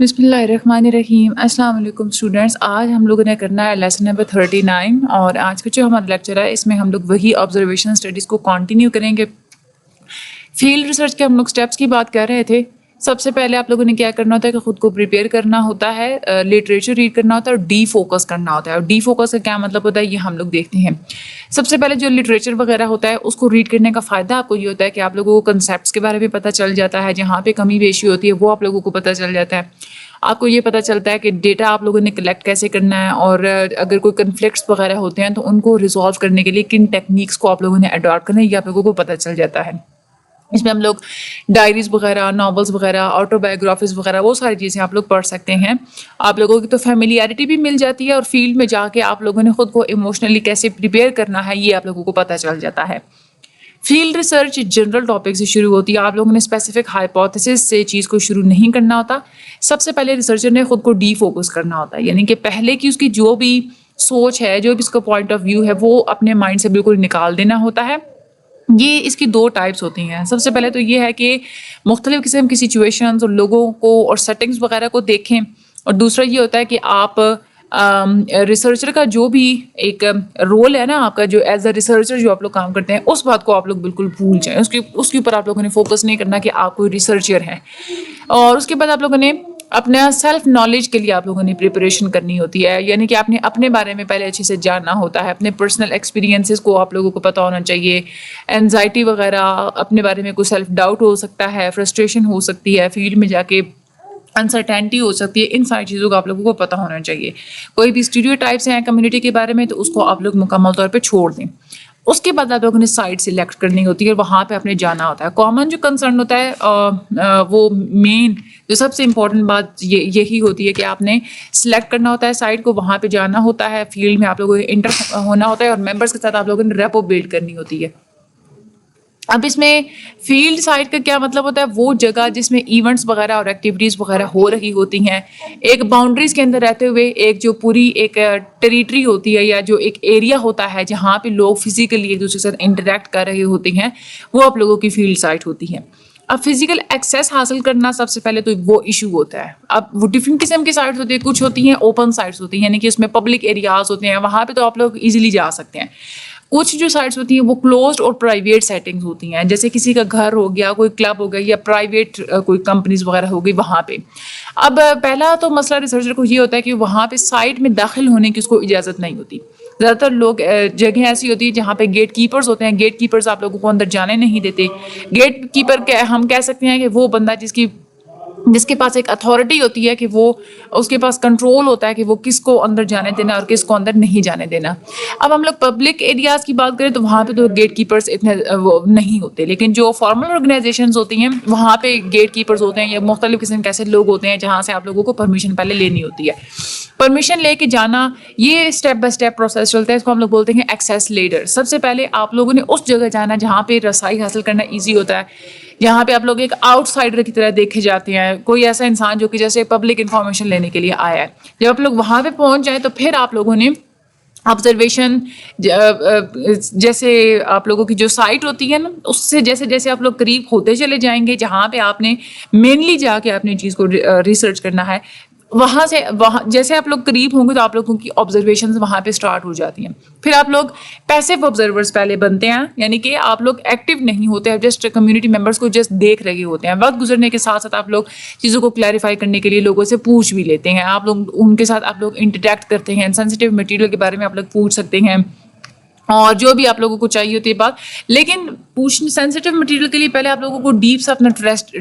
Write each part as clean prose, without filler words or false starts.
بسم اللہ الرحمن الرحیم۔ السلام علیکم اسٹوڈنٹس، آج ہم لوگوں نے کرنا ہے لیسن نمبر 39 اور آج کا جو ہمارا لیکچر ہے اس میں ہم لوگ وہی آبزرویشن اسٹڈیز کو کنٹینیو کریں گے۔ فیلڈ ریسرچ کے ہم لوگ سٹیپس کی بات کر رہے تھے۔ سب سے پہلے آپ لوگوں نے کیا کرنا ہوتا ہے کہ خود کو پریپیئر کرنا ہوتا ہے، لٹریچر ریڈ کرنا ہوتا ہے اور ڈی فوکس کرنا ہوتا ہے۔ اور ڈی فوکس کا کیا مطلب ہوتا ہے یہ ہم لوگ دیکھتے ہیں۔ سب سے پہلے جو لٹریچر وغیرہ ہوتا ہے اس کو ریڈ کرنے کا فائدہ آپ کو یہ ہوتا ہے کہ آپ لوگوں کو کنسیپٹس کے بارے میں پتہ چل جاتا ہے، جہاں پہ کمی بیشی ہوتی ہے وہ آپ لوگوں کو پتہ چل جاتا ہے۔ آپ کو یہ پتہ چلتا ہے کہ ڈیٹا آپ لوگوں نے کلیکٹ کیسے کرنا ہے، اور اگر کوئی کنفلکٹس وغیرہ ہوتے ہیں تو ان کو ریزالو کرنے کے لیے کن ٹیکنیکس کو آپ لوگوں نے اڈاپٹ کرنا ہے یہ آپ لوگوں کو پتہ چل جاتا ہے۔ اس میں ہم لوگ ڈائریز وغیرہ، ناولز وغیرہ، آٹو بایوگرافیز وغیرہ وہ ساری چیزیں آپ لوگ پڑھ سکتے ہیں۔ آپ لوگوں کی تو فیملیئرٹی بھی مل جاتی ہے اور فیلڈ میں جا کے آپ لوگوں نے خود کو ایموشنلی کیسے پریپیئر کرنا ہے یہ آپ لوگوں کو پتہ چل جاتا ہے۔ فیلڈ ریسرچ جنرل ٹاپک سے شروع ہوتی ہے۔ آپ لوگوں نے اسپیسیفک ہائپوتھیسس سے چیز کو شروع نہیں کرنا ہوتا۔ سب سے پہلے ریسرچر نے خود کو ڈی فوکس کرنا ہوتا ہے، یعنی کہ پہلے کی اس کی جو بھی سوچ ہے، جو بھی اس کا پوائنٹ آف ویو ہے وہ اپنے مائنڈ سے بالکل نکال دینا ہوتا ہے۔ یہ اس کی دو ٹائپس ہوتی ہیں۔ سب سے پہلے تو یہ ہے کہ مختلف قسم کی سچویشنز اور لوگوں کو اور سیٹنگز وغیرہ کو دیکھیں، اور دوسرا یہ ہوتا ہے کہ آپ ریسرچر کا جو بھی ایک رول ہے نا، آپ کا جو ایز اے ریسرچر جو آپ لوگ کام کرتے ہیں اس بات کو آپ لوگ بالکل بھول جائیں، اس کے اوپر آپ لوگوں نے فوکس نہیں کرنا کہ آپ کوئی ریسرچر ہیں۔ اور اس کے بعد آپ لوگوں نے اپنا سیلف نالج کے لیے آپ لوگوں نے پریپریشن کرنی ہوتی ہے، یعنی کہ آپ نے اپنے بارے میں پہلے اچھے سے جاننا ہوتا ہے، اپنے پرسنل ایکسپیرینسز کو آپ لوگوں کو پتہ ہونا چاہیے۔ اینزائٹی وغیرہ، اپنے بارے میں کوئی سیلف ڈاؤٹ ہو سکتا ہے، فرسٹریشن ہو سکتی ہے، فیلڈ میں جا کے انسرٹینٹی ہو سکتی ہے، ان ساری چیزوں کا آپ لوگوں کو پتہ ہونا چاہیے۔ کوئی بھی اسٹیریوٹائپس ہیں کمیونٹی کے بارے میں تو اس کو آپ لوگ مکمل طور پہ چھوڑ دیں۔ اس کے بعد آپ لوگوں نے سائٹ سلیکٹ کرنی ہوتی ہے اور وہاں پہ آپ نے جانا ہوتا ہے۔ کامن جو کنسرن ہوتا ہے وہ مین جو سب سے امپورٹنٹ بات یہی ہوتی ہے کہ آپ نے سلیکٹ کرنا ہوتا ہے سائٹ کو، وہاں پہ جانا ہوتا ہے، فیلڈ میں آپ لوگوں کو انٹر ہونا ہوتا ہے اور ممبرس کے ساتھ آپ لوگوں نے ریپو بلڈ کرنی ہوتی ہے۔ اب اس میں فیلڈ سائٹ کا کیا مطلب ہوتا ہے؟ وہ جگہ جس میں ایونٹس وغیرہ اور ایکٹیویٹیز وغیرہ ہو رہی ہوتی ہیں، ایک باؤنڈریز کے اندر رہتے ہوئے ایک جو پوری ایک ٹریٹری ہوتی ہے یا جو ایک ایریا ہوتا ہے جہاں پہ لوگ فزیکلی ایک دوسرے کے ساتھ انٹریکٹ کر رہے ہوتے ہیں، وہ آپ لوگوں کی فیلڈ سائٹ ہوتی ہے۔ اب فزیکل ایکسیس حاصل کرنا سب سے پہلے تو وہ ایشو ہوتا ہے۔ اب وہ ڈفرینٹ قسم کی سائٹس ہوتی ہیں، کچھ ہوتی ہیں اوپن سائٹس ہوتی ہیں، یعنی کہ اس میں پبلک ایریاز ہوتے ہیں، وہاں پہ تو آپ لوگ ایزیلی جا سکتے ہیں۔ کچھ جو سائٹس ہوتی ہیں وہ کلوزڈ اور پرائیویٹ سیٹنگز ہوتی ہیں، جیسے کسی کا گھر ہو گیا، کوئی کلب ہو گیا یا پرائیویٹ کوئی کمپنیز وغیرہ ہو گئی وہاں پہ۔ اب پہلا تو مسئلہ ریسرچر کو یہ ہوتا ہے کہ وہاں پہ سائٹ میں داخل ہونے کی اس کو اجازت نہیں ہوتی۔ زیادہ تر لوگ جگہیں ایسی ہوتی ہیں جہاں پہ گیٹ کیپرز ہوتے ہیں، گیٹ کیپرز آپ لوگوں کو اندر جانے نہیں دیتے۔ گیٹ کیپر ہم کہہ سکتے ہیں کہ وہ بندہ جس کے پاس ایک اتھارٹی ہوتی ہے، کہ وہ اس کے پاس کنٹرول ہوتا ہے کہ وہ کس کو اندر جانے دینا اور کس کو اندر نہیں جانے دینا۔ اب ہم لوگ پبلک ایریاز کی بات کریں تو وہاں پہ تو گیٹ کیپرز اتنے وہ نہیں ہوتے، لیکن جو فارمل آرگنائزیشنز ہوتی ہیں وہاں پہ گیٹ کیپرز ہوتے ہیں یا مختلف قسم کے ایسے لوگ ہوتے ہیں جہاں سے آپ لوگوں کو پرمیشن پہلے لینی ہوتی ہے۔ پرمیشن لے کے جانا یہ اسٹیپ بائی اسٹیپ پروسیس چلتا ہے، اس کو ہم لوگ بولتے ہیں ایکسیس لیڈر۔ سب سے پہلے آپ لوگوں نے اس جگہ جانا جہاں پہ رسائی حاصل کرنا ایزی ہوتا ہے، جہاں پہ آپ لوگ ایک آؤٹ سائڈر کی طرح دیکھے جاتے ہیں، کوئی ایسا انسان جو کہ جیسے پبلک انفارمیشن لینے کے لیے آیا ہے۔ جب آپ لوگ وہاں پہ پہنچ جائیں تو پھر آپ لوگوں نے آبزرویشن جیسے آپ لوگوں کی جو سائٹ ہوتی ہے نا، اس سے جیسے جیسے آپ لوگ قریب ہوتے چلے جائیں گے جہاں پہ آپ نے مینلی جا کے اپنی چیز کو ریسرچ کرنا ہے، وہاں جیسے آپ لوگ قریب ہوں گے تو آپ لوگوں کی آبزرویشنز وہاں پہ سٹارٹ ہو جاتی ہیں۔ پھر آپ لوگ پیسیو آبزرورز پہلے بنتے ہیں، یعنی کہ آپ لوگ ایکٹیو نہیں ہوتے ہیں، جسٹ کمیونٹی ممبرس کو جسٹ دیکھ رہے ہوتے ہیں۔ وقت گزرنے کے ساتھ ساتھ آپ لوگ چیزوں کو کلیریفائی کرنے کے لیے لوگوں سے پوچھ بھی لیتے ہیں، آپ لوگ ان کے ساتھ آپ لوگ انٹریکٹ کرتے ہیں، سینسیٹیو مٹیریل کے بارے میں آپ لوگ پوچھ سکتے ہیں اور جو بھی آپ لوگوں کو چاہیے ہوتی ہے بات۔ لیکن سینسیٹیو مٹیریل کے لیے پہلے آپ لوگوں کو ڈیپ سے اپنا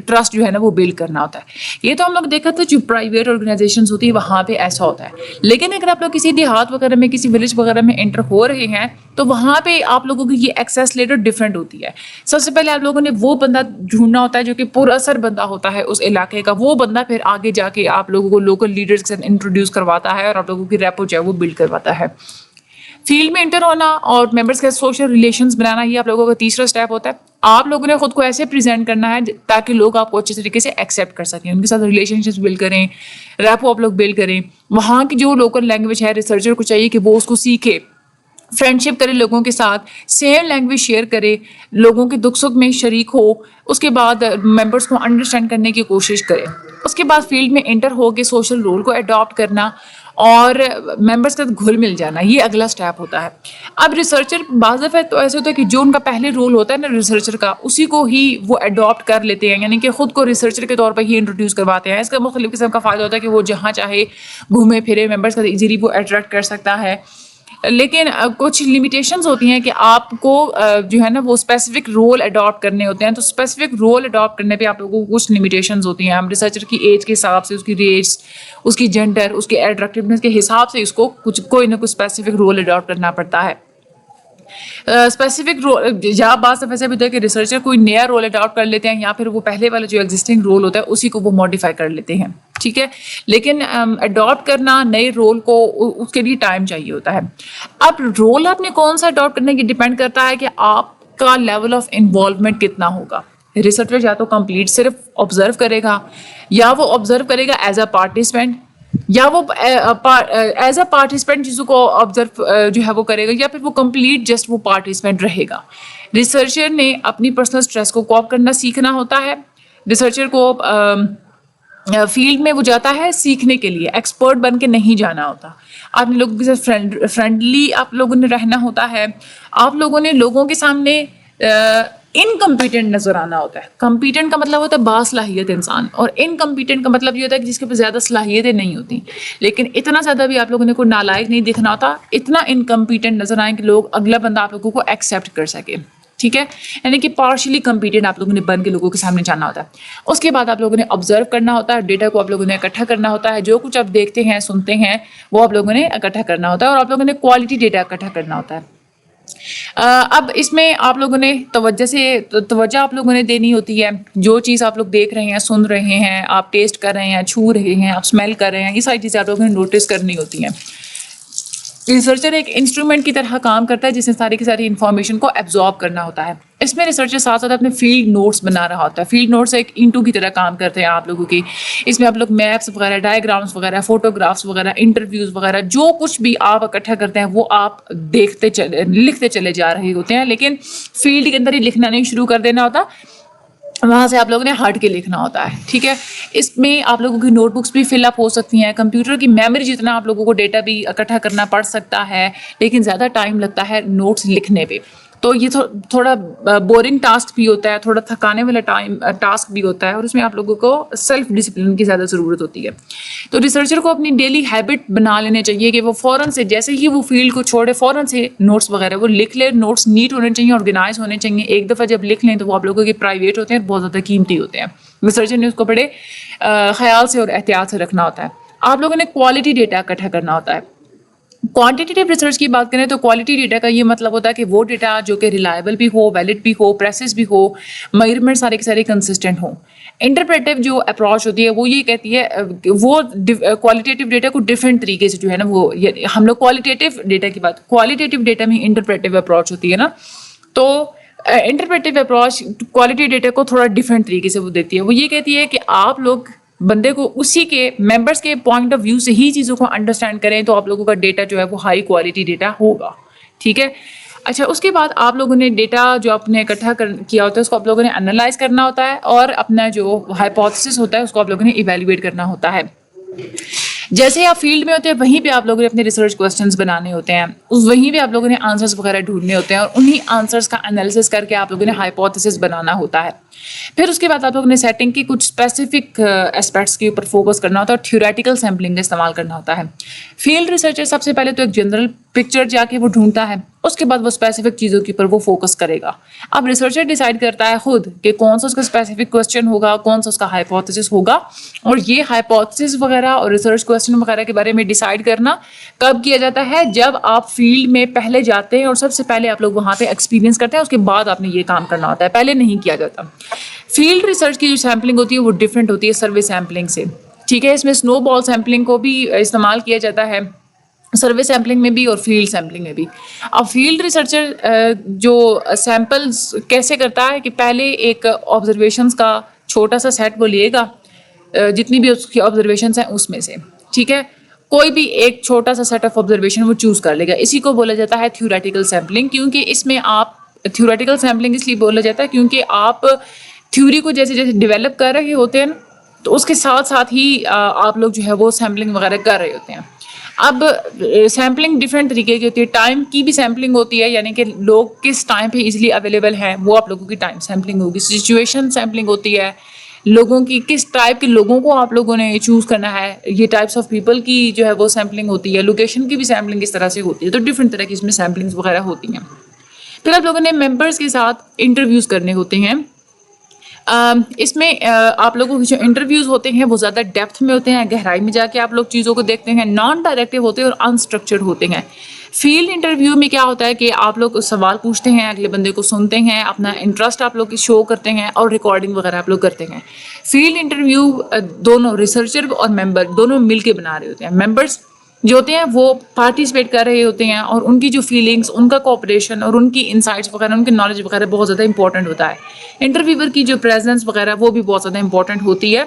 ٹرسٹ جو ہے نا وہ بلڈ کرنا ہوتا ہے۔ یہ تو ہم لوگ دیکھا تھا جو پرائیویٹ آرگنائزیشنز ہوتی ہے وہاں پہ ایسا ہوتا ہے، لیکن اگر آپ لوگ کسی دیہات وغیرہ میں کسی ولیج وغیرہ میں انٹر ہو رہے ہیں تو وہاں پہ آپ لوگوں کی یہ ایکسیس لیڈر ڈفرینٹ ہوتی ہے۔ سب سے پہلے آپ لوگوں نے وہ بندہ ڈھونڈنا ہوتا ہے جو کہ پر اثر بندہ ہوتا ہے اس علاقے کا، وہ بندہ پھر آگے جا کے آپ لوگوں کو لوکل لیڈرز کے ساتھ انٹروڈیوس کرواتا ہے اور آپ لوگوں کی ریپو جو ہے وہ بلڈ کرواتا ہے۔ فیلڈ میں انٹر ہونا اور ممبرس کے سوشل ریلیشنز بنانا یہ آپ لوگوں کا تیسرا اسٹیپ ہوتا ہے۔ آپ لوگوں نے خود کو ایسے پریزنٹ کرنا ہے تاکہ لوگ آپ کو اچھے طریقے سے ایکسیپٹ کر سکیں، ان کے ساتھ ریلیشن شپس بلڈ کریں، ریپو آپ لوگ بلڈ کریں۔ وہاں کی جو لوکل لینگویج ہے ریسرچر کو چاہیے کہ وہ اس کو سیکھے، فرینڈشپ کرے لوگوں کے ساتھ، سیم لینگویج شیئر کرے، لوگوں کے دکھ سکھ میں شریک ہو، اس کے بعد ممبرس کو انڈرسٹینڈ کرنے کی کوشش کرے۔ اس کے بعد فیلڈ میں انٹر ہو کے سوشل رول کو اڈاپٹ کرنا اور ممبرس کا گھل مل جانا، یہ اگلا سٹیپ ہوتا ہے. اب ریسرچر بعض دفعہ تو ایسے ہوتا ہے کہ جو ان کا پہلے رول ہوتا ہے نا ریسرچر کا، اسی کو ہی وہ اڈاپٹ کر لیتے ہیں، یعنی کہ خود کو ریسرچر کے طور پر ہی انٹروڈیوس کرواتے ہیں. اس کا مختلف قسم کا فائدہ ہوتا ہے کہ وہ جہاں چاہے گھومے پھرے، ممبرس کا ایزیلی وہ اٹریکٹ کر سکتا ہے. لیکن کچھ لمیٹیشنز ہوتی ہیں کہ آپ کو جو ہے نا وہ اسپیسیفک رول اڈاپٹ کرنے ہوتے ہیں. تو اسپیسیفک رول اڈاپٹ کرنے پہ آپ لوگوں کو کچھ لمیٹیشنز ہوتی ہیں. ہم ریسرچر کی ایج کے حساب سے، اس کی ریس، اس کی جینڈر، اس کی اٹریکٹیونیس کے حساب سے اس کو کوئی نہ کوئی اسپیسیفک رول اڈاپٹ کرنا پڑتا ہے. اسپیسیفک رول یا بعض دفعہ ایسا بھی ہوتا ہے کہ ریسرچر کوئی نیا رول اڈاپٹ کر لیتے ہیں یا پھر وہ پہلے والا جو ایگزسٹنگ رول ہوتا ہے اسی کو وہ ماڈیفائی کر لیتے ہیں. ٹھیک ہے، لیکن اڈاپٹ کرنا نئے رول کو اس کے لیے ٹائم چاہیے ہوتا ہے. اب رول آپ نے کون سا اڈاپٹ کرنے کی ڈپینڈ کرتا ہے کہ آپ کا لیول آف انوالومنٹ کتنا ہوگا. ریسرچر یا تو کمپلیٹ صرف آبزرو کرے گا، یا وہ آبزرو کرے گا ایز اے پارٹیسپینٹ، یا وہ ایز اے پارٹیسپینٹ چیزوں کو آبزرو جو ہے وہ کرے گا، یا پھر وہ کمپلیٹ جسٹ وہ پارٹیسپینٹ رہے گا. ریسرچر نے اپنی پرسنل اسٹریس کو کوپ کرنا سیکھنا ہوتا ہے. ریسرچر کو فیلڈ میں وہ جاتا ہے سیکھنے کے لیے، ایکسپرٹ بن کے نہیں جانا ہوتا. آپ نے لوگوں کے ساتھ فرینڈلی آپ لوگوں نے رہنا ہوتا ہے. آپ لوگوں نے لوگوں کے سامنے انکمپیٹنٹ نظر آنا ہوتا ہے. کمپیٹنٹ کا مطلب ہوتا ہے باصلاحیت انسان، اور انکمپیٹنٹ کا مطلب یہ ہوتا ہے کہ جس کے پاس زیادہ صلاحیتیں نہیں ہوتی. لیکن اتنا زیادہ بھی آپ لوگوں نے کوئی نالائق نہیں دکھنا ہوتا، اتنا انکمپیٹنٹ نظر آئیں کہ لوگ اگلا بندہ آپ لوگوں کو ایکسیپٹ کر سکے. ٹھیک ہے، یعنی کہ پارشلی کمپیٹنٹ آپ لوگوں نے بن کے لوگوں کے سامنے جانا ہوتا ہے. اس کے بعد آپ لوگوں نے آبزرو کرنا ہوتا ہے، ڈیٹا کو آپ لوگوں نے اکٹھا کرنا ہوتا ہے. جو کچھ آپ دیکھتے ہیں سنتے ہیں وہ آپ لوگوں نے اکٹھا کرنا ہوتا ہے، اور آپ لوگوں نے کوالٹی ڈیٹا اکٹھا کرنا ہوتا ہے. اب اس میں آپ لوگوں نے توجہ آپ لوگوں نے دینی ہوتی ہے. جو چیز آپ لوگ دیکھ رہے ہیں، سن رہے ہیں، آپ ٹیسٹ کر رہے ہیں، چھو رہے ہیں، آپ اسمیل کر رہے ہیں، یہ ساری چیزیں آپ لوگوں نے نوٹس کرنی ہوتی ہیں. ریسرچر ایک انسٹرومنٹ کی طرح کام کرتا ہے جس نے ساری کی ساری انفارمیشن کو ایبزارب کرنا ہوتا ہے. اس میں ریسرچر ساتھ ساتھ اپنے فیلڈ نوٹس بنا رہا ہوتا ہے. فیلڈ نوٹس ایک انٹو کی طرح کام کرتے ہیں آپ لوگوں کی. اس میں آپ لوگ میپس وغیرہ، ڈائیگرامس وغیرہ، فوٹوگرافس وغیرہ، انٹرویوز وغیرہ، جو کچھ بھی آپ اکٹھا کرتے ہیں وہ آپ لکھتے چلے جا رہے ہوتے ہیں. لیکن فیلڈ کے اندر ہی لکھنا نہیں شروع کر دینا ہوتا، وہاں سے آپ لوگوں نے ہٹ کے لکھنا ہوتا ہے. ٹھیک ہے، اس میں آپ لوگوں کی نوٹ بکس بھی فل اپ ہو سکتی ہیں. کمپیوٹر کی میموری جتنا آپ لوگوں کو ڈیٹا بھی اکٹھا کرنا پڑ سکتا ہے، لیکن زیادہ ٹائم لگتا ہے نوٹس لکھنے پہ. تو یہ تھوڑا بورنگ ٹاسک بھی ہوتا ہے، تھوڑا تھکانے والا ٹاسک بھی ہوتا ہے، اور اس میں آپ لوگوں کو سیلف ڈسپلن کی زیادہ ضرورت ہوتی ہے. تو ریسرچر کو اپنی ڈیلی ہیبٹ بنا لینے چاہیے کہ وہ فوراً سے جیسے ہی وہ فیلڈ کو چھوڑے فوراً سے نوٹس وغیرہ وہ لکھ لے. نوٹس نیٹ ہونے چاہیے، آرگنائز ہونے چاہیے. ایک دفعہ جب لکھ لیں تو وہ آپ لوگوں کے پرائیویٹ ہوتے ہیں، بہت زیادہ قیمتی ہوتے ہیں. ریسرچر نے اس کو بڑے خیال سے اور احتیاط سے رکھنا ہوتا ہے. آپ لوگوں نے کوالٹی ڈیٹا اکٹھا کرنا ہوتا ہے. کوانٹیٹیو ریسرچ کی بات کریں تو کوالٹی ڈیٹا کا یہ مطلب ہوتا ہے کہ وہ ڈیٹا جو کہ ریلائبل بھی ہو، ویلڈ بھی ہو، پریسز بھی ہو، میجرمنٹ سارے کے سارے کنسسٹنٹ ہوں. انٹرپریٹیو جو اپروچ ہوتی ہے وہ یہ کہتی ہے وہ کوالٹیٹیو ڈیٹا کو ڈفرینٹ طریقے سے جو ہے نا وہ ہم لوگ کوالٹیٹیو ڈیٹا کی بات، کوالٹیٹیو ڈیٹا میں انٹرپریٹیو اپروچ ہوتی ہے نا. تو انٹرپریٹیو اپروچ کوالٹی ڈیٹا کو تھوڑا ڈفرینٹ طریقے سے وہ دیتی ہے. وہ یہ کہتی ہے کہ آپ لوگ بندے کو اسی کے ممبرس کے پوائنٹ آف ویو سے ہی چیزوں کو انڈرسٹینڈ کریں تو آپ لوگوں کا ڈیٹا جو ہے وہ ہائی کوالٹی ڈیٹا ہوگا. ٹھیک ہے، اچھا اس کے بعد آپ لوگوں نے ڈیٹا جو آپ نے اکٹھا کیا ہوتا ہے اس کو آپ لوگوں نے انالائز کرنا ہوتا ہے، اور اپنا جو ہائپوتھیسس ہوتا ہے اس کو آپ لوگوں نے ایویلویٹ کرنا ہوتا ہے. جیسے آپ فیلڈ میں ہوتے ہیں وہیں پہ آپ لوگوں نے اپنے ریسرچ کوسچنس بنانے ہوتے ہیں، وہیں پہ آپ لوگوں نے آنسرس وغیرہ ڈھونڈنے ہوتے ہیں، اور انہی آنسرس کا انالیسس کر کے آپ لوگوں نے ہائپوتھیسس بنانا ہوتا ہے. پھر اس کے بعد آپ لوگوں نے سیٹنگ کی کچھ اسپیسیفک اسپیکٹس کے اوپر فوکس کرنا ہوتا ہے، اور تھیوریٹیکل سیمپلنگ کا استعمال کرنا ہوتا ہے. فیلڈ ریسرچر سب سے پہلے تو ایک جنرل پکچر جا کے وہ ڈھونڈتا ہے، اس کے بعد وہ اسپیسیفک چیزوں کے اوپر وہ فوکس کرے گا. اب ریسرچر ڈیسائیڈ کرتا ہے خود کہ کون سا اس کا اسپیسیفک کوسچن ہوگا، کون سا اس کا ہائپوتھیسس ہوگا. اور یہ ہائپوتھیسس وغیرہ اور ریسرچ کوسچن وغیرہ کے بارے میں ڈیسائیڈ کرنا کب کیا جاتا ہے؟ جب آپ فیلڈ میں پہلے جاتے ہیں اور سب سے پہلے آپ لوگ وہاں پہ ایکسپیرینس کرتے ہیں، اس کے بعد آپ نے یہ کام کرنا ہوتا ہے، پہلے نہیں کیا جاتا. فیلڈ ریسرچ کی جو سیمپلنگ ہوتی ہے وہ ڈفرینٹ ہوتی ہے سروے سیمپلنگ سے. ٹھیک ہے، اس میں سنو بال سیمپلنگ کو بھی استعمال کیا جاتا ہے، سروے سیمپلنگ میں بھی اور فیلڈ سیمپلنگ میں بھی. اب فیلڈ ریسرچر جو سیمپلز کیسے کرتا ہے کہ پہلے ایک آبزرویشنس کا چھوٹا سا سیٹ وہ لیے گا، جتنی بھی اس کی آبزرویشنس ہیں اس میں سے. ٹھیک ہے، کوئی بھی ایک چھوٹا سا سیٹ آف آبزرویشن وہ چوز کر لے گا. اسی کو بولا جاتا ہے تھیوریٹیکل سیمپلنگ، کیونکہ اس میں آپ تھیوریٹیکل سیمپلنگ اس لیے بولا جاتا ہے کیونکہ آپ تھیوری کو جیسے جیسے ڈیولپ کر رہے ہوتے ہیں تو اس کے ساتھ ساتھ ہی آپ لوگ جو ہے وہ سیمپلنگ وغیرہ کر رہے ہوتے ہیں. اب سیمپلنگ ڈفرینٹ طریقے کی ہوتی ہے. ٹائم کی بھی سیمپلنگ ہوتی ہے, یعنی کہ لوگ کس ٹائم پہ ایزیلی اویلیبل ہیں وہ آپ لوگوں کی ٹائم سیمپلنگ ہوگی. سچویشن سیمپلنگ ہوتی ہے, لوگوں کی کس ٹائپ کے لوگوں کو آپ لوگوں نے چوز کرنا ہے, یہ ٹائپس آف پیپل کی جو ہے وہ سیمپلنگ ہوتی ہے. لوکیشن کی بھی سیمپلنگ اس طرح سے ہوتی ہے. تو ڈفرینٹ طرح کی اس میں سیمپلنگس وغیرہ ہوتی ہیں. پھر آپ لوگوں نے ممبرس کے ساتھ انٹرویوز کرنے ہوتے ہیں. اس میں آپ لوگوں کے جو انٹرویوز ہوتے ہیں وہ زیادہ ڈیپتھ میں ہوتے ہیں, گہرائی میں جا کے آپ لوگ چیزوں کو دیکھتے ہیں. نان ڈائریکٹیو ہوتے ہیں اور انسٹرکچرڈ ہوتے ہیں. فیلڈ انٹرویو میں کیا ہوتا ہے کہ آپ لوگ سوال پوچھتے ہیں, اگلے بندے کو سنتے ہیں, اپنا انٹرسٹ آپ لوگ شو کرتے ہیں اور ریکارڈنگ وغیرہ آپ لوگ کرتے ہیں. فیلڈ انٹرویو دونوں ریسرچر اور ممبر دونوں مل کے بنا رہے ہوتے ہیں. ممبرس جو ہوتے ہیں وہ پارٹیسپیٹ کر رہے ہوتے ہیں اور ان کی جو فیلنگس, ان کا کوآپریشن اور ان کی انسائٹس وغیرہ, ان کی نالج وغیرہ بہت زیادہ امپورٹنٹ ہوتا ہے. انٹرویور کی جو پریزنس وغیرہ وہ بھی بہت زیادہ امپورٹنٹ ہوتی ہے.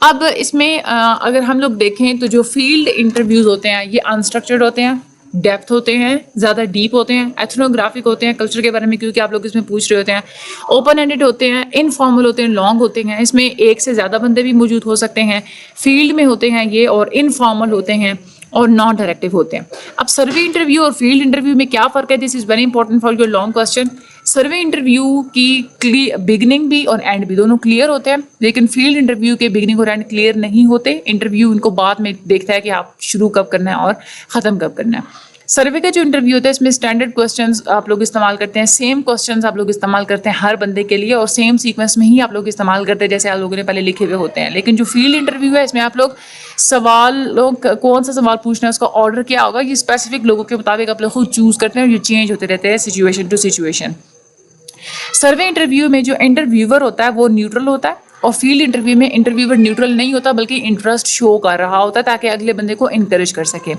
اب اس میں اگر ہم لوگ دیکھیں تو جو فیلڈ انٹرویوز ہوتے ہیں یہ انسٹرکچرڈ ہوتے ہیں, ڈیپتھ ہوتے ہیں, زیادہ ڈیپ ہوتے ہیں, ایتھنوگرافک ہوتے ہیں, کلچر کے بارے میں کیونکہ آپ لوگ اس میں پوچھ رہے ہوتے ہیں, اوپن ہینڈڈ ہوتے ہیں, انفارمل ہوتے ہیں, لانگ ہوتے ہیں. اس میں ایک سے زیادہ بندے بھی موجود ہو سکتے ہیں. فیلڈ میں ہوتے ہیں یہ, اور انفارمل ہوتے ہیں اور نان ڈائریکٹیو ہوتے ہیں. اب سروے انٹرویو اور فیلڈ انٹرویو میں کیا فرق ہے؟ This is very important for your long question. Survey interview کی بگننگ بھی اور اینڈ بھی دونوں کلیئر ہوتے ہیں, لیکن فیلڈ انٹرویو کے بگننگ اور اینڈ کلیئر نہیں ہوتے. انٹرویو ان کو بعد میں دیکھتا ہے کہ آپ شروع کب کرنا ہے اور ختم کب کرنا ہے. سروے کا جو انٹرویو ہوتا ہے اس میں اسٹینڈرڈ کوسچنز آپ لوگ استعمال کرتے ہیں, سیم کوسچنز آپ لوگ استعمال کرتے ہیں ہر بندے کے لیے, اور سیم سیکوینس میں ہی آپ لوگ استعمال کرتے ہیں جیسے آپ لوگوں نے پہلے لکھے ہوئے ہوتے ہیں. لیکن جو فیلڈ انٹرویو ہے اس میں آپ لوگ سوالوں کون سا سوال پوچھنا ہے, اس کا آرڈر کیا ہوگا, یہ اسپیسیفک لوگوں کے مطابق آپ لوگ خود چوز کرتے ہیں اور یہ چینج ہوتے رہتے ہیں situation to situation. Survey interview میں جو انٹرویور ہوتا ہے وہ نیوٹرل ہوتا ہے, اور فیلڈ انٹرویو میں انٹرویور نیوٹرل نہیں ہوتا بلکہ انٹرسٹ شو کر رہا ہوتا ہے تاکہ اگلے بندے کو انکریج کر سکے.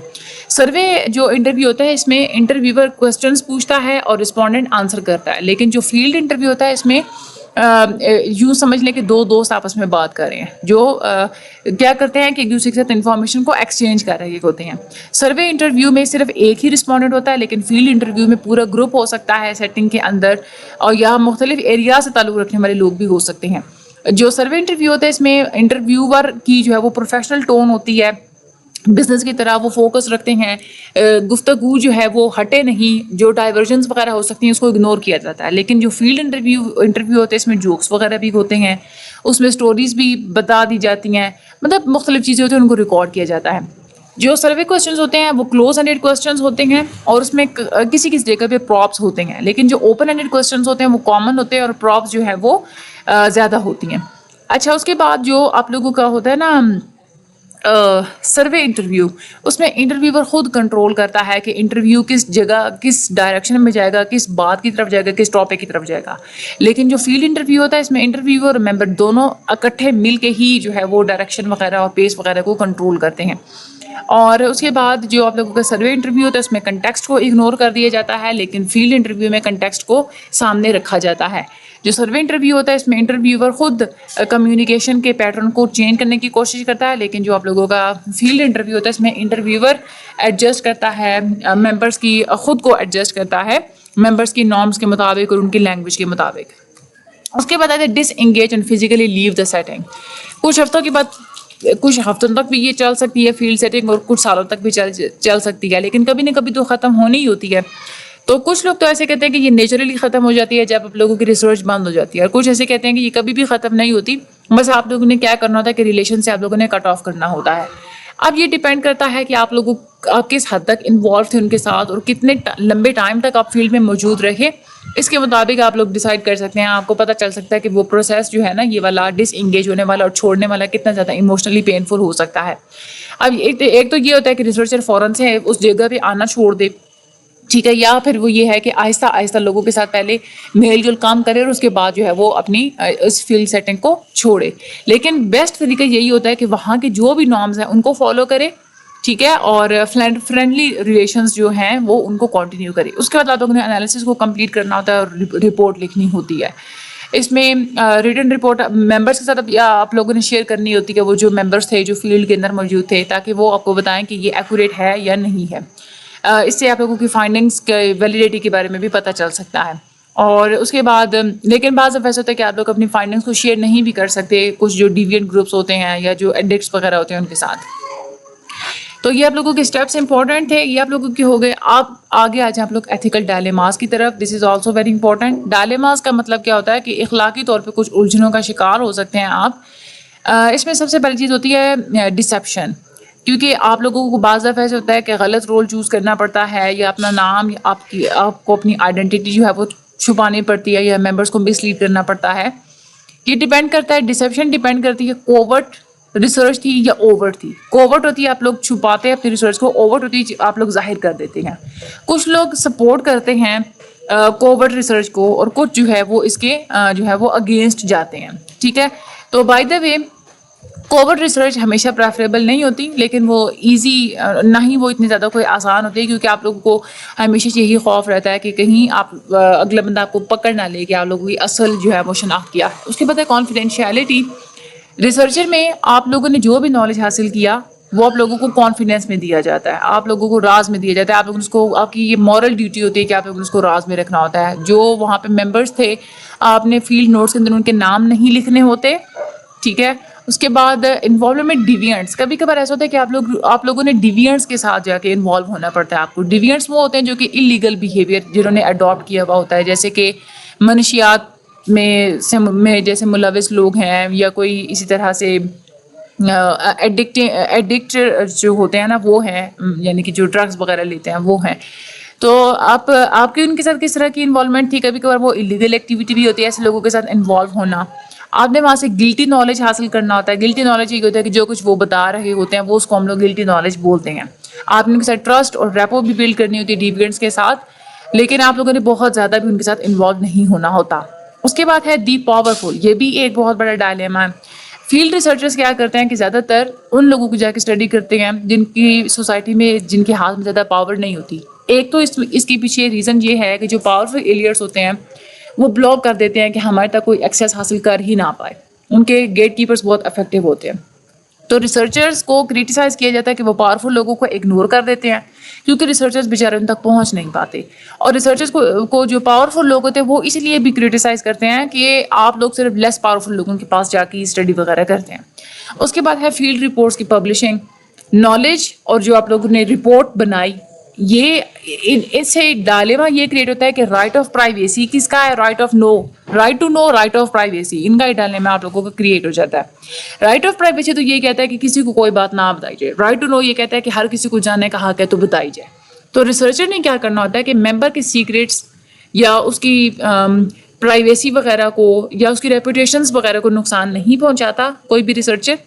سروے جو انٹرویو ہوتا ہے اس میں انٹرویور کوسچنس پوچھتا ہے اور رسپونڈنٹ آنسر کرتا ہے. لیکن جو فیلڈ انٹرویو ہوتا ہے اس میں یوں سمجھ لیں کہ دو دوست آپس میں بات کر رہے ہیں جو کیا کرتے ہیں کہ ایک دوسرے کے ساتھ انفارمیشن کو ایکسچینج کر رہے ہوتے ہیں. سروے انٹرویو میں صرف ایک ہی رسپونڈنٹ ہوتا ہے, لیکن فیلڈ انٹرویو میں پورا گروپ ہو سکتا ہے سیٹنگ کے اندر, اور یہاں مختلف ایریا سے تعلق رکھنے والے لوگ بھی ہو سکتے ہیں. جو سروے انٹرویو ہوتا ہے اس میں انٹرویور کی جو ہے وہ پروفیشنل ٹون ہوتی ہے, بزنس کی طرح وہ فوکس رکھتے ہیں, گفتگو جو ہے وہ ہٹے نہیں, جو ڈائیورژنس وغیرہ ہو سکتی ہیں اس کو اگنور کیا جاتا ہے. لیکن جو فیلڈ انٹرویو ہوتے ہیں اس میں جوکس وغیرہ بھی ہوتے ہیں, اس میں سٹوریز بھی بتا دی جاتی ہیں, مطلب مختلف چیزیں ہوتی ہیں ان کو ریکارڈ کیا جاتا ہے. جو سروے کوسچنز ہوتے ہیں وہ کلوز اینڈڈ کوسچنز ہوتے ہیں اور اس میں کسی کسی جگہ پہ پراپس ہوتے ہیں, لیکن جو اوپن اینڈڈ کوسچنز ہوتے ہیں وہ کامن ہوتے ہیں اور پراپس جو ہے وہ زیادہ ہوتی ہیں. اچھا, اس کے بعد جو آپ لوگوں کا ہوتا ہے نا سروے انٹرویو, اس میں انٹرویور خود کنٹرول کرتا ہے کہ انٹرویو کس جگہ کس ڈائریکشن میں جائے گا, کس بات کی طرف جائے گا, کس ٹاپک کی طرف جائے گا. لیکن جو فیلڈ انٹرویو ہوتا ہے اس میں انٹرویور اور ممبر دونوں اکٹھے مل کے ہی جو ہے وہ ڈائریکشن وغیرہ اور پیس وغیرہ کو کنٹرول کرتے ہیں. اور اس کے بعد جو آپ لوگوں کا سروے انٹرویو ہوتا ہے اس میں کنٹیکسٹ کو اگنور کر دیا جاتا ہے, لیکن فیلڈ انٹرویو میں کنٹیکسٹ کو سامنے رکھا جاتا ہے. جو سروے انٹرویو ہوتا ہے اس میں انٹرویور خود کمیونیکیشن کے پیٹرن کو چینج کرنے کی کوشش کرتا ہے, لیکن جو آپ لوگوں کا فیلڈ انٹرویو ہوتا ہے اس میں انٹرویور ایڈجسٹ کرتا ہے, ممبرس کی خود کو ایڈجسٹ کرتا ہے ممبرس کی نارمس کے مطابق اور ان کی لینگویج کے مطابق. اس کے بعد آتے ہیں disengage and physically leave the setting. کچھ ہفتوں تک بھی یہ چل سکتی ہے فیلڈ سیٹنگ, اور کچھ سالوں تک بھی چل سکتی ہے, لیکن کبھی نہ کبھی تو ختم ہونی ہی ہوتی ہے. تو کچھ لوگ تو ایسے کہتے ہیں کہ یہ نیچرلی ختم ہو جاتی ہے جب آپ لوگوں کی ریسرچ بند ہو جاتی ہے, اور کچھ ایسے کہتے ہیں کہ یہ کبھی بھی ختم نہیں ہوتی, بس آپ لوگوں نے کیا کرنا ہوتا ہے کہ ریلیشن سے آپ لوگوں نے کٹ آف کرنا ہوتا ہے. اب یہ ڈیپینڈ کرتا ہے کہ آپ کس حد تک انوالو تھے ان کے ساتھ اور کتنے لمبے ٹائم تک آپ فیلڈ میں موجود رہے. اس کے مطابق آپ لوگ ڈیسائیڈ کر سکتے ہیں, آپ کو پتہ چل سکتا ہے کہ وہ پروسیس جو ہے نا یہ والا ڈس انگیج ہونے والا اور چھوڑنے والا کتنا زیادہ ایموشنلی پینفل ہو سکتا ہے. اب ایک تو یہ ہوتا ہے کہ ریسرچر فوراً سے اس جگہ پہ آنا چھوڑ دے, ٹھیک ہے, یا پھر وہ یہ ہے کہ آہستہ آہستہ لوگوں کے ساتھ پہلے میل جول کام کرے اور اس کے بعد جو ہے وہ اپنی اس فیلڈ سیٹنگ کو چھوڑے. لیکن بیسٹ طریقہ یہی ہوتا ہے کہ وہاں کے جو بھی نارمز ہیں ان کو فالو کرے, ٹھیک ہے, اور فرینڈلی ریلیشنز جو ہیں وہ ان کو کنٹینیو کرے. اس کے بعد آپ لوگوں نے انالیسس کو کمپلیٹ کرنا ہوتا ہے اور رپورٹ لکھنی ہوتی ہے. اس میں ریٹن رپورٹ ممبرس کے ساتھ آپ لوگوں نے شیئر کرنی ہوتی ہے, وہ جو ممبرس تھے جو فیلڈ کے اندر موجود تھے, تاکہ وہ آپ کو بتائیں کہ یہ ایکوریٹ ہے یا نہیں ہے. اس سے آپ لوگوں کی فائنڈنگس کے ویلیڈیٹی کے بارے میں بھی پتہ چل سکتا ہے. اور اس کے بعد لیکن بعض دفعہ ایسا ہوتا ہے کہ آپ لوگ اپنی فائنڈنگس کو شیئر نہیں بھی کر سکتے کچھ جو ڈیوینٹ گروپس ہوتے ہیں یا جو ایڈکٹس وغیرہ ہوتے ہیں ان کے ساتھ. تو یہ آپ لوگوں کے اسٹیپس امپورٹنٹ تھے. یہ آپ لوگوں کے ہو گئے. آپ آگے آ جائیں آپ لوگ ایتھیکل ڈائلیماز کی طرف. دس از آلسو ویری امپورٹنٹ. ڈائلیماز کا مطلب کیا ہوتا ہے کہ اخلاقی طور پہ کچھ الجھنوں کا شکار ہو سکتے ہیں آپ. اس میں سب سے پہلی چیز ہوتی ہے ڈسیپشن. کیونکہ آپ لوگوں کو بعض دفعہ ایسے ہوتا ہے کہ غلط رول چوز کرنا پڑتا ہے یا اپنا نام آپ کو اپنی آئیڈینٹی جو ہے وہ چھپانی پڑتی ہے یا ممبرس کو مس لیڈ کرنا پڑتا ہے. یہ ڈیپینڈ کرتا ہے. ڈسیپشن ڈیپینڈ کرتی ہے کوورٹ ریسرچ تھی یا اوورٹ تھی. کوورٹ ہوتی ہے آپ لوگ چھپاتے ہیں اپنی ریسرچ کو. اوورٹ ہوتی ہے آپ لوگ ظاہر کر دیتے ہیں. کچھ لوگ سپورٹ کرتے ہیں کوورٹ ریسرچ کو اور کچھ جو ہے وہ اس کے جو ہے وہ اگینسٹ جاتے ہیں. ٹھیک ہے. تو by the way covert research ہمیشہ پریفریبل نہیں ہوتی لیکن وہ ایزی نہ ہی وہ اتنی زیادہ کوئی آسان ہوتی ہے کیونکہ آپ لوگوں کو ہمیشہ یہی خوف رہتا ہے کہ کہیں آپ اگلا بندہ آپ کو پکڑ نہ لے کہ آپ لوگوں کی اصل جو ہے وہ شناخت کیا ہے. اس کے بعد ہے کانفیڈینشیلٹی. ریسرچر میں آپ لوگوں نے جو بھی نالج حاصل کیا وہ آپ لوگوں کو کانفیڈینس میں دیا جاتا ہے. آپ لوگوں کو راز میں دیا جاتا ہے. آپ لوگوں کو آپ کی یہ مورل ڈیوٹی ہوتی ہے کہ آپ لوگوں نے اس کو راز میں رکھنا ہوتا ہے. جو وہاں پہ ممبرس تھے آپ نے فیلڈ نوٹس کے اندر ان کے نام نہیں لکھنے ہوتے. ٹھیک ہے. اس کے بعد انوالومنٹ ڈیوینٹس. کبھی کبھار ایسا ہوتا ہے کہ آپ لوگوں نے ڈیوینٹس کے ساتھ جا کے انوالو ہونا پڑتا ہے آپ کو. ڈیوینٹس وہ ہوتے ہیں جو کہ انلیگل بیہیویئر جنہوں نے اڈاپٹ کیا ہوا ہوتا ہے جیسے کہ منشیات میں جیسے ملوث لوگ ہیں یا کوئی اسی طرح سے ایڈکٹ جو ہوتے ہیں نا وہ ہیں یعنی کہ جو ڈرگس وغیرہ لیتے ہیں وہ ہیں. تو آپ کی ان کے ساتھ کس طرح کی انوالومنٹ تھی. کبھی کبھار وہ انلیگل ایکٹیویٹی بھی ہوتی ہے ایسے لوگوں کے ساتھ انوالو ہونا. آپ نے وہاں سے گلٹی نالج حاصل کرنا ہوتا ہے. گلٹی نالج یہ ہوتا ہے کہ جو کچھ وہ بتا رہے ہوتے ہیں وہ اس کو ہم لوگ گلٹی نالج بولتے ہیں. آپ نے ان کے ساتھ ٹرسٹ اور ریپو بھی بلڈ کرنی ہوتی ہے ڈیوینٹس کے ساتھ لیکن آپ لوگوں نے بہت زیادہ بھی ان کے ساتھ انوالو نہیں ہونا ہوتا. اس کے بعد ہے دی پاورفل. یہ بھی ایک بہت بڑا ڈائلیما ہے. فیلڈ ریسرچرز کیا کرتے ہیں کہ زیادہ تر ان لوگوں کو جا کے اسٹڈی کرتے ہیں جن کی سوسائٹی میں جن کے ہاتھ میں زیادہ پاور نہیں ہوتی. ایک تو اس کے پیچھے ریزن یہ ہے کہ جو پاورفل ایلیٹس ہوتے ہیں وہ بلاک کر دیتے ہیں کہ ہمارے تک کوئی ایکسیس حاصل کر ہی نہ پائے. ان کے گیٹ کیپرز بہت افیکٹو ہوتے ہیں. تو ریسرچرز کو کریٹیسائز کیا جاتا ہے کہ وہ پاورفل لوگوں کو اگنور کر دیتے ہیں کیونکہ ریسرچرز بیچارے ان تک پہنچ نہیں پاتے. اور ریسرچرز کو جو پاورفل لوگ ہوتے ہیں وہ اس لیے بھی کریٹیسائز کرتے ہیں کہ آپ لوگ صرف لیس پاورفل لوگوں کے پاس جا کے اسٹڈی وغیرہ کرتے ہیں. اس کے بعد ہے فیلڈ رپورٹس کی پبلشنگ. نالج اور جو آپ لوگوں نے رپورٹ بنائی یہ اس سے ڈائلیما یہ کریٹ ہوتا ہے کہ رائٹ آف پرائیویسی کس کا ہے. Right of know. Right to know right of privacy ان کا ہی ڈائلیما آپ لوگوں کا کریٹ ہو جاتا ہے. رائٹ آف پرائیویسی تو یہ کہتا ہے کہ کسی کو کوئی بات نہ بتائی جائے. رائٹ ٹو نو یہ کہتا ہے کہ ہر کسی کو جاننے کا حق ہے تو بتائی جائے. تو ریسرچر نے کیا کرنا ہوتا ہے کہ ممبر کے سیکریٹس یا اس کی پرائیویسی وغیرہ کو یا اس کی ریپوٹیشنس وغیرہ کو نقصان نہیں پہنچاتا کوئی بھی ریسرچر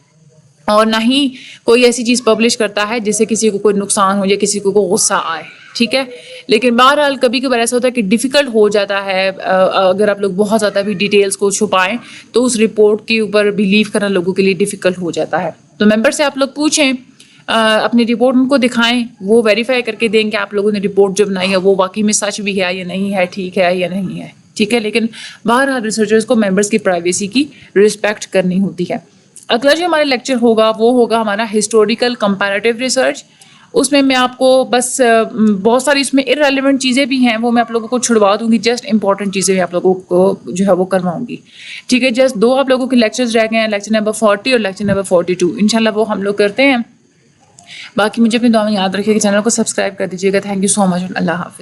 اور نہ ہی کوئی ایسی چیز پبلش کرتا ہے جس سے کسی کو کوئی نقصان ہو یا کسی کو کوئی غصہ آئے. ٹھیک ہے. لیکن بہرحال کبھی کبھار ایسا ہوتا ہے کہ ڈیفیکلٹ ہو جاتا ہے اگر آپ لوگ بہت زیادہ بھی ڈیٹیلس کو چھپائیں تو اس رپورٹ کے اوپر بلیو کرنا لوگوں کے لیے ڈیفیکلٹ ہو جاتا ہے. تو ممبر سے آپ لوگ پوچھیں اپنی رپورٹ ان کو دکھائیں وہ ویریفائی کر کے دیں کہ آپ لوگوں نے رپورٹ جو بنائی ہے وہ واقعی میں سچ بھی ہے یا نہیں ہے. ٹھیک ہے یا نہیں ہے. ٹھیک ہے. لیکن بہرحال ریسرچرز کو ممبرس کی پرائیویسی کی رسپیکٹ کرنی ہوتی ہے. اگلا جو ہمارا لیکچر ہوگا وہ ہوگا ہمارا ہسٹوریکل کمپیریٹیو ریسرچ. اس میں آپ کو بس بہت ساری اس میں ارریلیونٹ چیزیں بھی ہیں وہ میں آپ لوگوں کو چھڑوا دوں گی. جسٹ امپورٹنٹ چیزیں آپ لوگوں کو جو ہے وہ کرواؤں گی. ٹھیک ہے. جسٹ 2 آپ لوگوں کے لیکچرز رہ گئے ہیں. لیکچر نمبر 40 اور لیکچر نمبر 42 انشاءاللہ وہ ہم لوگ کرتے ہیں. باقی مجھے اپنی دعا میں یاد رکھیے کہ چینل کو سبسکرائب کر دیجیے گا. تھینک یو سو مچ. اللہ حافظ.